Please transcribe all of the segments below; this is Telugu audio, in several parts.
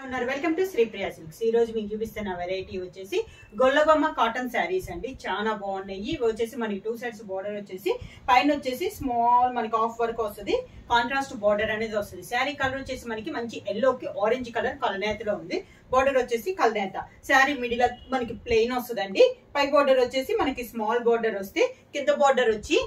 ఉన్నారు వెల్కమ్ టు శ్రీప్రియ సిల్క్స్. ఈ రోజు మీకు చూపిస్తున్న వెరైటీ వచ్చేసి గొల్లబొమ్మ కాటన్ శారీస్ అండి. చాలా బాగున్నాయి. ఇవి వచ్చేసి మనకి 2 సైడ్స్ బార్డర్ వచ్చేసి పైన వచ్చేసి స్మాల్ మనకి ఆఫ్ వర్క్ వస్తుంది, కాంట్రాస్ట్ బార్డర్ అనేది వస్తుంది. శారీ కలర్ వచ్చేసి మనకి మంచి ఎల్లోకి ఆరెంజ్ కలర్ కలనేతలో ఉంది. బార్డర్ వచ్చేసి కలనేత. శారీ మిడిల్ మనకి ప్లెయిన్ వస్తుందండి. పై బార్డర్ వచ్చేసి మనకి స్మాల్ బార్డర్ వస్తే కింద బార్డర్ వచ్చి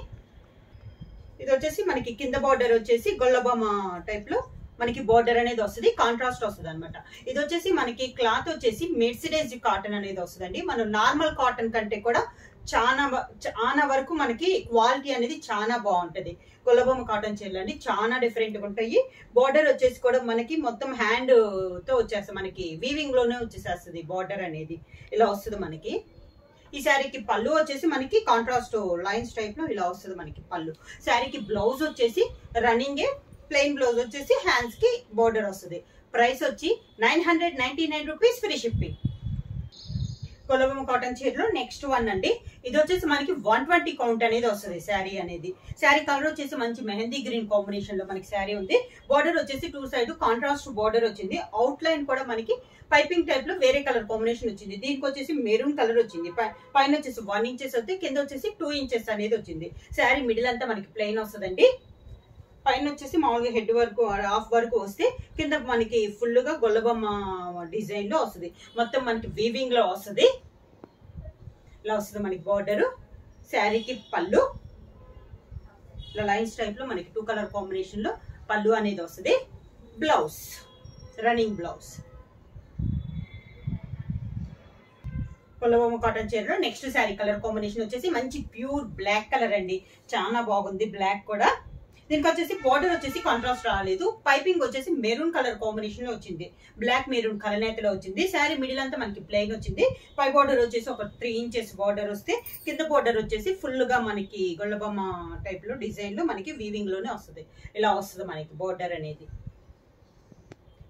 ఇది వచ్చేసి మనకి కింద బార్డర్ వచ్చేసి గొల్లబొమ్మ టైప్ లో మనకి బార్డర్ అనేది వస్తుంది, కాంట్రాస్ట్ వస్తుంది అనమాట. ఇది వచ్చేసి మనకి క్లాత్ వచ్చేసి మెర్సిడైజ్ కాటన్ అనేది వస్తుందండి. మనం నార్మల్ కాటన్ కంటే కూడా చాలా వరకు మనకి క్వాలిటీ అనేది చాలా బాగుంటది. గొల్లబొమ్మ కాటన్ చీరలు అండి చాలా డిఫరెంట్ గా ఉంటాయి. బార్డర్ వచ్చేసి కూడా మనకి మొత్తం హ్యాండ్ తో వచ్చేస్తుంది, మనకి వీవింగ్ లోనే వచ్చేసేస్తుంది బార్డర్ అనేది. ఇలా వస్తుంది మనకి. ఈ శారీకి పళ్ళు వచ్చేసి మనకి కాంట్రాస్ట్ లైన్స్ టైప్ లో ఇలా వస్తుంది మనకి పళ్ళు. శారీకి బ్లౌజ్ వచ్చేసి రన్నింగ్ ప్లెయిన్ బ్లౌజ్ వచ్చేసి హ్యాండ్స్ కి బోర్డర్ వస్తుంది. ప్రైస్ వచ్చి 999 రూపీస్, ఫ్రీ షిప్పింగ్. గొల్లబొమ్మ కాటన్ చీరలో నెక్స్ట్ వన్ అండి. ఇది వచ్చేసి మనకి 120 కౌంట్ అనేది వస్తుంది శారీ అనేది. శారీ కలర్ వచ్చేసి మంచి మెహందీ గ్రీన్ కాంబినేషన్ లో మనకి శారీ ఉంది. బార్డర్ వచ్చేసి 2 సైడ్ కాంట్రాస్ట్ బార్డర్ వచ్చింది. అవుట్ లైన్ కూడా మనకి పైపింగ్ టైప్ లో వేరే కలర్ కాంబినేషన్ వచ్చింది. దీనికి వచ్చేసి మెరూన్ కలర్ వచ్చింది. పైన వచ్చేసి 1 ఇంచెస్ వస్తే కింద వచ్చేసి 2 ఇంచెస్ అనేది వచ్చింది. శారీ మిడిల్ అంతా మనకి ప్లెయిన్ వస్తుందండి. పైన వచ్చేసి మామూలుగా హెడ్ వర్క్ హాఫ్ వర్క్ వస్తే కింద మనకి ఫుల్ గా గొల్లబొమ్మ డిజైన్ లో వస్తుంది. మొత్తం మనకి వీవింగ్ లో వస్తుంది. ఇలా వస్తుంది మనకి బార్డర్. శారీకి పళ్ళు ఇలా లైన్స్ టైప్ లో మనకి 2 కలర్ కాంబినేషన్ లో పళ్ళు అనేది వస్తుంది. Blouse running blouse. Gollabomma cotton చీరలో నెక్స్ట్ శారీ కలర్ కాంబినేషన్ వచ్చేసి మంచి ప్యూర్ బ్లాక్ కలర్ అండి. చాలా బాగుంది బ్లాక్ కూడా. దీనికి వచ్చేసి బార్డర్ వచ్చేసి కాంట్రాస్ట్ రాలేదు. పైపింగ్ వచ్చేసి మెరూన్ కలర్ కాంబినేషన్ లో వచ్చింది. బ్లాక్ మెరూన్ కలనేతలో వచ్చింది. శారీ మిడిల్ అంతా మనకి ప్లెయిన్ వచ్చింది. పై బార్డర్ వచ్చేసి ఒక 3 ఇంచెస్ బార్డర్ వస్తే కింద బార్డర్ వచ్చేసి ఫుల్ గా మనకి గొల్లబొమ్మ టైప్ లో డిజైన్ లో మనకి వీవింగ్ లోనే వస్తుంది. ఇలా వస్తుంది మనకి బార్డర్ అనేది.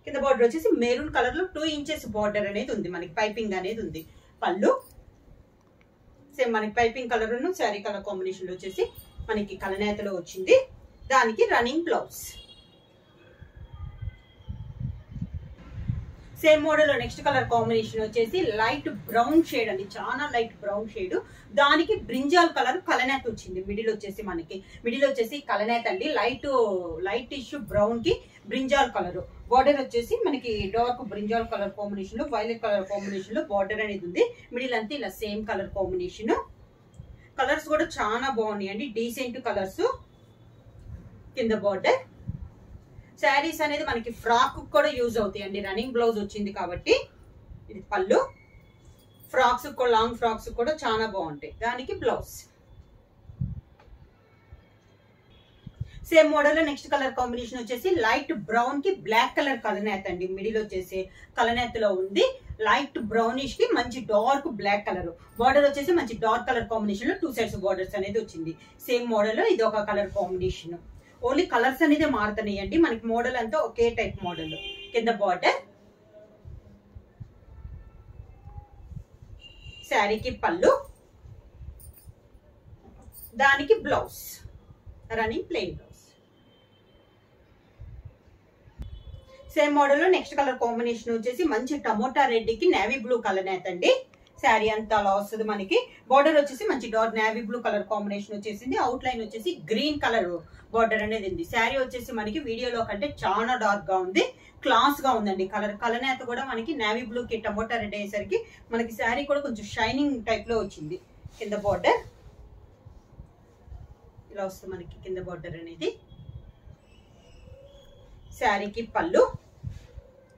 కింద బార్డర్ వచ్చేసి మెరూన్ కలర్ లో 2 ఇంచెస్ బార్డర్ అనేది ఉంది. మనకి పైపింగ్ అనేది ఉంది. పళ్ళు సేమ్ మనకి piping colour sari colour combination లో వచ్చేసి మనకి కలనేతలో వచ్చింది. దానికి రన్నింగ్ బ్లౌజ్. సేమ్ మోడల్ లో నెక్స్ట్ కలర్ కాంబినేషన్ వచ్చేసి లైట్ బ్రౌన్ షేడ్ అండి. చాలా లైట్ బ్రౌన్ షేడ్. దానికి బ్రింజాల్ కలర్ కలనేత వచ్చింది. మిడిల్ వచ్చేసి కలనేత అండి. లైట్ ఇష్యూ బ్రౌన్ కి బ్రింజాల్ కలర్. బార్డర్ వచ్చేసి మనకి డార్క్ బ్రింజాల్ కలర్ కాంబినేషన్ లో వైలెట్ కలర్ కాంబినేషన్ లో బార్డర్ అనేది ఉంది. మిడిల్ అంతా ఇలా సేమ్ కలర్ కాంబినేషన్. కలర్స్ కూడా చాలా బాగున్నాయి అండి, డీసెంట్ కలర్స్. కింద బార్డర్. శారీస్ అనేది మనకి ఫ్రాక్ కూడా యూజ్ అవుతాయి అండి. రన్నింగ్ బ్లౌజ్ వచ్చింది కాబట్టి. ఇది పళ్ళు. ఫ్రాక్స్ లాంగ్ ఫ్రాక్స్ కూడా చాలా బాగుంటాయి. దానికి బ్లౌజ్. సేమ్ మోడల్ లో నెక్స్ట్ కలర్ కాంబినేషన్ వచ్చేసి లైట్ బ్రౌన్ కి బ్లాక్ కలర్ కలనేత అండి. మిడిల్ వచ్చేసి కలనేతలో ఉంది. లైట్ బ్రౌనిష్ కి మంచి డార్క్ బ్లాక్ కలర్. బార్డర్ వచ్చేసి మంచి డార్క్ కలర్ కాంబినేషన్ లో 2 సైడ్స్ బార్డర్స్ అనేది వచ్చింది. సేమ్ మోడల్ లో ఇది ఒక కలర్ కాంబినేషన్. ఓన్లీ కలర్స్ అనేది మారుతున్నాయండి. మనకి మోడల్ అంతా ఒకే టైప్ మోడల్. కింద బార్డర్. శారీకి పళ్ళు. దానికి blouse running plain blouse. Same model లో నెక్స్ట్ కలర్ కాంబినేషన్ వచ్చేసి మంచి టమోటా రెడ్ కి నేవీ బ్లూ కలర్ నేత అండి. శారీ అంతా అలా వస్తుంది మనకి. బార్డర్ వచ్చేసి మంచి dark navy blue colour combination వచ్చేసింది. అవుట్ లైన్ వచ్చేసి గ్రీన్ కలర్ బార్డర్ అనేది ఉంది. శారీ వచ్చేసి మనకి వీడియోలో కంటే చాలా డార్క్ గా ఉంది. క్లాస్ గా ఉందండి. కలనేత కూడా మనకి నేవీ బ్లూ కి టమోటా రెడ్ అయ్యేసరికి మనకి శారీ కూడా కొంచెం షైనింగ్ టైప్ లో వచ్చింది. కింద బార్డర్ ఇలా వస్తుంది మనకి. కింద బార్డర్ అనేది. శారీకి పళ్ళు.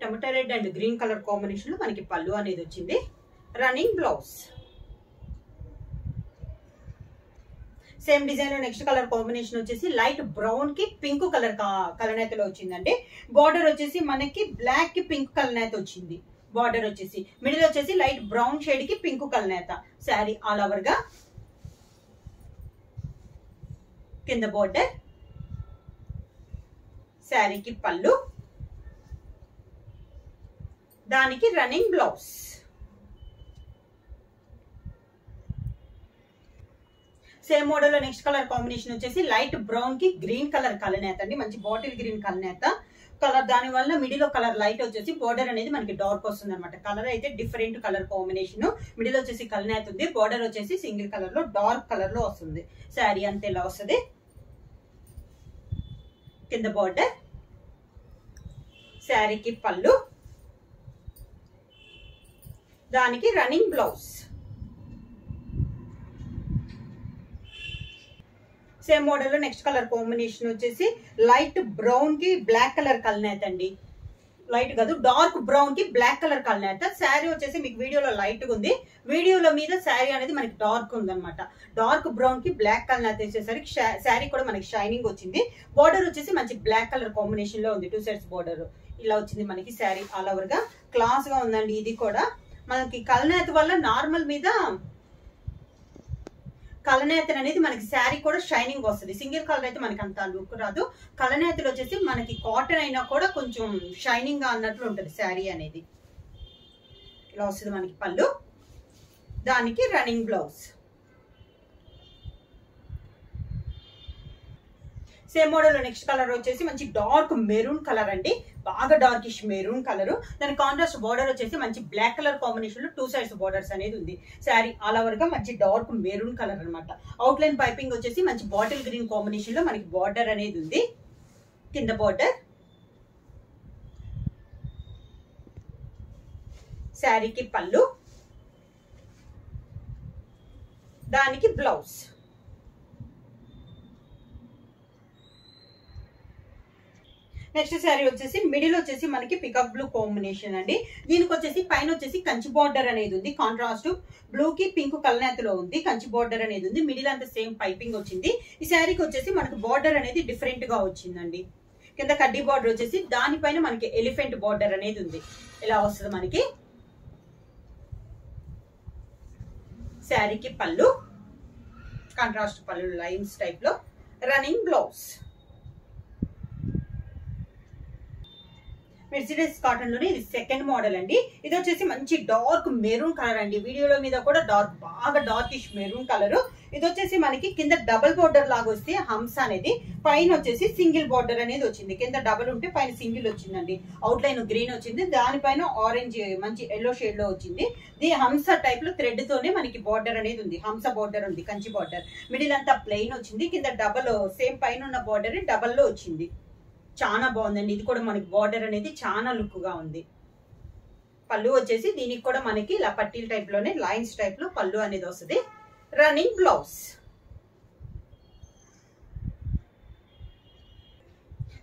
Tomato red and green colour combination లో మనకి పళ్ళు అనేది వచ్చింది. Running blouse. సేమ్ డిజైన్ లో నెక్స్ట్ కలర్ కాంబినేషన్ వచ్చేసి లైట్ బ్రౌన్ కి పింక్ కలర్ కలనేతలో వచ్చిందండి. బార్డర్ వచ్చేసి మనకి బ్లాక్ కి పింక్ కలనేత వచ్చింది. బార్డర్ వచ్చేసి మిడిల్ వచ్చేసి లైట్ బ్రౌన్ షేడ్ కి పింక్ కలనేత. శారీ ఆల్ ఓవర్ గా. కింద బార్డర్. శారీకి పళ్ళు. దానికి రన్నింగ్ బ్లౌజ్. సేమ్ మోడల్ లో నెక్స్ట్ కలర్ కాంబినేషన్ వచ్చేసి లైట్ బ్రౌన్ కి గ్రీన్ కలర్ కలనేత అండి. మంచి బాటిల్ గ్రీన్ కలనేత. కలర్, దాని వల్ల మిడిల్ కలర్ లైట్ వచ్చేసి బోర్డర్ అనేది మనకి డార్క్ వస్తుంది అనమాట. కలర్ అయితే డిఫరెంట్ కలర్ కాంబినేషన్. మిడిల్ వచ్చేసి కల్నేత ఉంది, బోర్డర్ వచ్చేసి సింగిల్ కలర్ లో డార్క్ కలర్ లో వస్తుంది. శారీ అంతే ఇలా వస్తుంది. కింద బోర్డర్, శారీకి పళ్ళు, దానికి రన్నింగ్ బ్లౌజ్. సేమ్ మోడల్ లో నెక్స్ట్ కలర్ కాంబినేషన్ వచ్చేసి లైట్ బ్రౌన్ కి బ్లాక్ కలర్ కల్నేత అండి. లైట్ కాదు, డార్క్ బ్రౌన్ కి బ్లాక్ కలర్ కల్నేత. శారీ వచ్చేసి మీకు వీడియోలో లైట్ గా ఉంది, వీడియోలో మీద శారీ అనేది మనకి డార్క్ ఉంది అనమాట. డార్క్ బ్రౌన్ కి బ్లాక్ కలర్ వేసేసరికి శారీ కూడా మనకి షైనింగ్ వచ్చింది. బోర్డర్ వచ్చేసి మంచి బ్లాక్ కలర్ కాంబినేషన్ లో ఉంది. 2 సైడ్స్ బోర్డర్ ఇలా వచ్చింది మనకి. శారీ ఆల్ ఓవర్ గా క్లాస్ గా ఉందండి. ఇది కూడా మనకి కల్నేత వల్ల నార్మల్ మీద కలనేతలు అనేది మనకి శారీ కూడా షైనింగ్ వస్తుంది. సింగిల్ కలర్ అయితే మనకి అంత లుక్ రాదు. కలనేతలు వచ్చేసి మనకి కాటన్ అయినా కూడా కొంచెం షైనింగ్ గా అన్నట్లు ఉంటుంది శారీ అనేది. ఇలా వస్తుంది మనకి పళ్ళు, దానికి running blouse. Same model next colour వచ్చేసి మంచి డార్క్ మెరూన్ కలర్ అండి. బాగా డార్కిష్ మెరూన్ కలర్. దాని కాంట్రాస్ట్ బార్డర్ వచ్చేసి మంచి బ్లాక్ కలర్ కాంబినేషన్ లో 2 సైడ్స్ బార్డర్స్ అనేది ఉంది. శారీ ఆల్ ఓవర్ గా మంచి డార్క్ మెరూన్ కలర్ అనమాట. అవుట్ లైన్ పైపింగ్ వచ్చేసి మంచి బాటిల్ గ్రీన్ కాంబినేషన్ లో మనకి బార్డర్ అనేది ఉంది. కింద బార్డర్, శారీకి పళ్ళు, దానికి బ్లౌజ్. నెక్స్ట్ శారీ వచ్చేసి మిడిల్ వచ్చేసి మనకి పికప్ బ్లూ కాంబినేషన్ అండి. దీనికి వచ్చేసి పైన వచ్చేసి కంచి బార్డర్ అనేది ఉంది. కాంట్రాస్ట్ బ్లూ కి పింక్ కలనేతలో ఉంది. కంచి బార్డర్ అనేది ఉంది. మిడిల్ అంతా సేమ్ పైపింగ్ వచ్చింది. ఈ శారీకి వచ్చేసి మనకి బార్డర్ అనేది డిఫరెంట్ గా వచ్చిందండి. కింద కడ్డీ బార్డర్ వచ్చేసి దానిపైన మనకి ఎలిఫెంట్ బార్డర్ అనేది ఉంది. ఇలా వస్తుంది మనకి. శారీకి పళ్ళు, కాంట్రాస్ట్ పళ్ళు లైన్స్ టైప్ లో, రన్నింగ్ బ్లౌజ్. మెర్సిడీస్ కాటన్ లోనే ఇది సెకండ్ మోడల్ అండి. ఇది వచ్చేసి మంచి డార్క్ మెరూన్ కలర్ అండి. వీడియోలో మీద కూడా డార్క్, బాగా డార్కిష్ మెరూన్ కలర్. ఇది వచ్చేసి మనకి కింద డబుల్ బోర్డర్ లాగా వస్తే హంస అనేది, పైన వచ్చేసి సింగిల్ బోర్డర్ అనేది వచ్చింది. కింద డబుల్ ఉంటే పైన సింగిల్ వచ్చిందండి. అవుట్ లైన్ గ్రీన్ వచ్చింది, దానిపైన ఆరెంజ్ మంచి ఎల్లో షేడ్ లో వచ్చింది. ఇది హంస టైప్ లో థ్రెడ్ తోనే మనకి బార్డర్ అనేది ఉంది. హంస బార్డర్ ఉంది, కంచి బార్డర్. మిడిల్ అంతా ప్లెయిన్ వచ్చింది. కింద డబల్ సేమ్ పైన ఉన్న బార్డర్ డబల్ లో వచ్చింది. చాలా బాగుందండి. ఇది కూడా మనకి బార్డర్ అనేది చాలా లుక్ గా ఉంది. పళ్ళు వచ్చేసి దీనికి కూడా మనకి ఇలా పట్టీల టైప్ లోనే లైన్స్ టైప్ లో పళ్ళు అనేది వస్తుంది. Running blouse.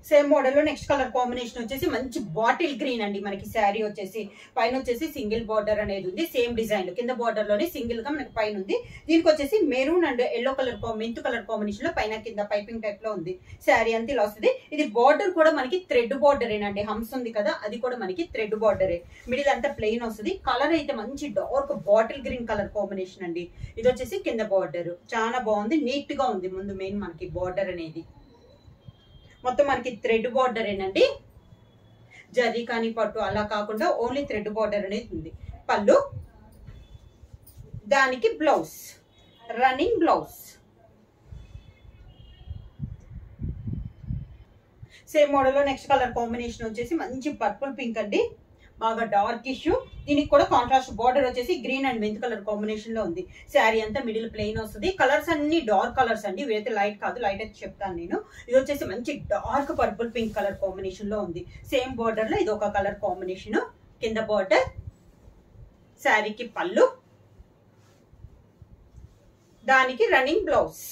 సేమ్ మోడల్ లో నెక్స్ట్ కలర్ కాంబినేషన్ వచ్చేసి మంచి బాటిల్ గ్రీన్ అండి. మనకి శారీ వచ్చేసి పైన వచ్చేసి సింగిల్ బార్డర్ అనేది ఉంది. సేమ్ డిజైన్ లో కింద బార్డర్ లోనే సింగిల్ గా మనకి పైన ఉంది. దీనికి వచ్చేసి మెరూన్ అండ్ ఎల్లో కలర్ మెంతు కలర్ కాంబినేషన్ లో పైన కింద పైపింగ్ టైప్ లో ఉంది. శారీ అంతా ఇలా వస్తుంది. ఇది బార్డర్ కూడా మనకి థ్రెడ్ బార్డర్ ఏనండి. హంస ఉంది కదా, అది కూడా మనకి థ్రెడ్ బార్డరే. మిడిల్ అంతా ప్లెయిన్ వస్తుంది. కలర్ అయితే మంచి dark bottle green colour combination అండి. ఇది వచ్చేసి కింద బార్డర్ చాలా బాగుంది, నీట్ గా ఉంది. ముందు మెయిన్ మనకి బార్డర్ అనేది మొత్తం మనకి థ్రెడ్ బార్డర్ ఏనండి. జరీ కానీ పట్టు అలా కాకుండా ఓన్లీ థ్రెడ్ బార్డర్ అనేది ఉంది. పళ్ళు, దానికి blouse, running blouse. Same model లో నెక్స్ట్ కలర్ కాంబినేషన్ వచ్చేసి మంచి పర్పుల్ పింక్ అండి. బాగా డార్క్ ఇష్యూ. దీనికి కూడా కాంట్రాస్ట్ బార్డర్ వచ్చేసి green and mint colour combination లో ఉంది. శారీ అంతా మిడిల్ ప్లెయిన్ వస్తుంది. కలర్స్ అన్ని డార్క్ కలర్స్ అండి. ఇవైతే లైట్ కాదు, లైట్ అయితే చెప్తాను నేను. ఇది వచ్చేసి మంచి dark purple pink colour combination లో ఉంది. సేమ్ బార్డర్ లో ఇది ఒక కలర్ కాంబినేషన్. కింద బార్డర్, శారీకి పళ్ళు, దానికి రన్నింగ్ బ్లౌజ్.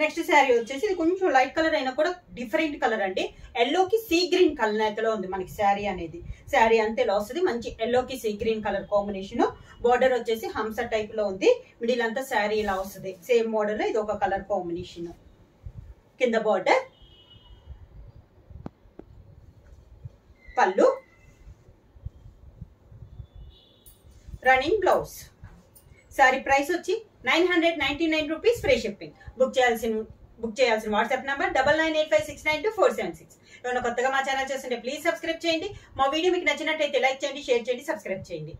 నెక్స్ట్ శారీ వచ్చేసి ఇది కొంచెం లైట్ కలర్ అయినా కూడా డిఫరెంట్ కలర్ అండి. ఎల్లోకి సీ గ్రీన్ కలర్ ఉంది మనకి శారీ అనేది. శారీ అంతే ఇలా వస్తుంది. మంచి ఎల్లోకి sea green colour combination. Border వచ్చేసి హంస టైప్ లో ఉంది. మిడిల్ అంతా శారీ ఇలా వస్తుంది. సేమ్ మోడల్ లో ఇది ఒక కలర్ కాంబినేషన్. కింద బార్డర్, పళ్ళు, రన్నింగ్ బ్లౌజ్. శారీ ప్రైస్ వచ్చి 999 రూపీస్, ఫ్రీ షిప్పింగ్. బుక్ చేయాల్సిన వాట్సాప్ నంబర్ 9985692476. ఏమైనా కొత్తగా మా ఛానల్ చేస్తుంటే ప్లీజ్ సబ్స్క్రైబ్ చేయండి. మా వీడియో మీకు నచ్చినట్లయితే లైక్ చేయండి, షేర్ చేయండి, సబ్స్క్రైబ్ చేయండి.